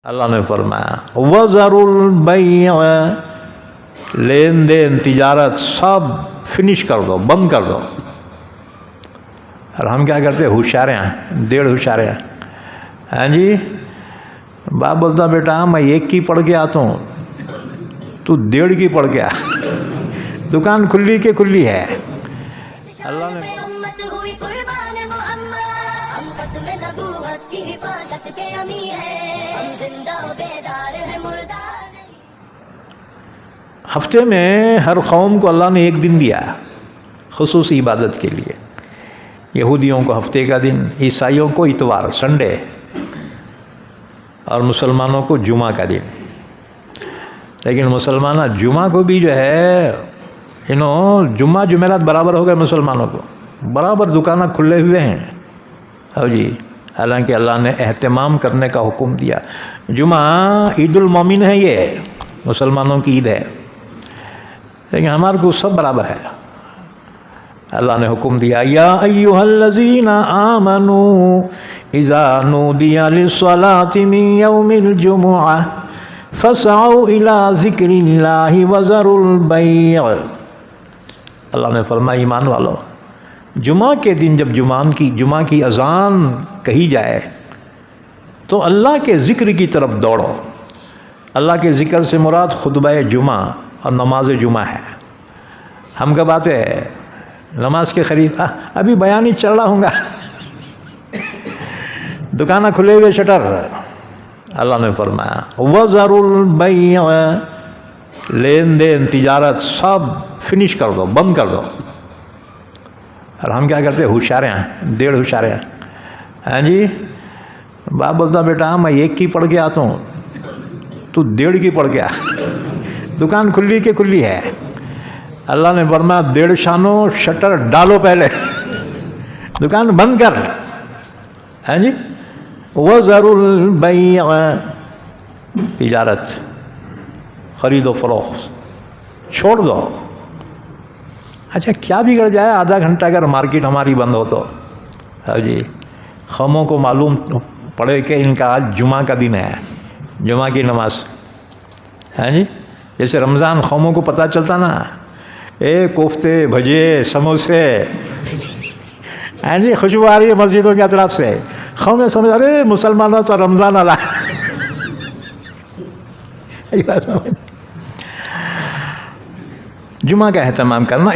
اللہ نے فرمایا وَذَرُوا الْبَيْعَ، لین دین تجارت سب فنش کر دو، بند کر دو۔ اور ہم کیا کرتے ہیں؟ ہوشیارے ہیں، ڈیڑھ ہوشیارے ہیں۔ ہاں جی، باپ بولتا بیٹا میں ایک کی پڑھ کے آتا ہوں، تو ڈیڑھ کی پڑھ کے آ، دکان کھلی کے کھلی ہے۔ اللہ نے ہفتے میں ہر قوم کو اللہ نے ایک دن دیا خصوصی عبادت کے لیے۔ یہودیوں کو ہفتے کا دن، عیسائیوں کو اتوار سنڈے، اور مسلمانوں کو جمعہ کا دن۔ لیکن مسلمان جمعہ کو بھی جو ہے جمعہ جمعرات برابر ہو گئے، مسلمانوں کو برابر دکانیں کھلے ہوئے ہیں۔ ہاں جی، حالانکہ اللہ نے اہتمام کرنے کا حکم دیا۔ جمعہ عید المومن ہے، یہ مسلمانوں کی عید ہے، لیکن ہمارے کو سب برابر ہے۔ اللہ نے حکم دیا یا ایھا الذین آمنوا اذا نودی للصلاۃ من یوم الجمعہ فاسعوا الی ذکر اللہ وذروا البیع۔ اللہ نے فرمایا ایمان والو، جمعہ کے دن جب جمعہ کی اذان کہی جائے تو اللہ کے ذکر کی طرف دوڑو۔ اللہ کے ذکر سے مراد خطبہ جمعہ اور نماز جمعہ ہے۔ ہم کب آتے ہیں نماز کے قریب؟ ابھی بیان ہی چل رہا ہوں گا، دکانیں کھلے ہوئے شٹر۔ اللہ نے فرمایا وَذَرُوا الْبَيْعَ، لین دین تجارت سب فنش کر دو، بند کر دو۔ اور ہم کیا کرتے ہیں؟ ہوشیارے ہیں، ڈیڑھ ہوشیارے ہیں۔ ہاں جی، باپ بولتا بیٹا میں ایک کی پڑھ کے آتا ہوں، تو ڈیڑھ کی پڑھ کے آ، دکان کھلی کے کھلی ہے۔ اللہ نے فرمایا ڈیڑھ شانو شٹر ڈالو، پہلے دکان بند کر۔ ہاں جی، وَذَرُوا الْبَيْعَ، تجارت خرید و فروخت چھوڑ دو۔ اچھا کیا بگڑ جائے آدھا گھنٹہ اگر مارکیٹ ہماری بند ہو تو؟ ہاں جی، قوموں کو معلوم پڑے کہ ان کا آج جمعہ کا دن ہے، جمعہ کی نماز۔ ہاں جی، جیسے رمضان قوموں کو پتہ چلتا نا، کوفتے بھجے سموسے، ہاں جی خوشبو آ رہی ہے مسجدوں کی اطراف سے، قومیں سمجھ ارے مسلمانوں سے رمضان آ رہا۔ جمعہ کا اہتمام کرنا۔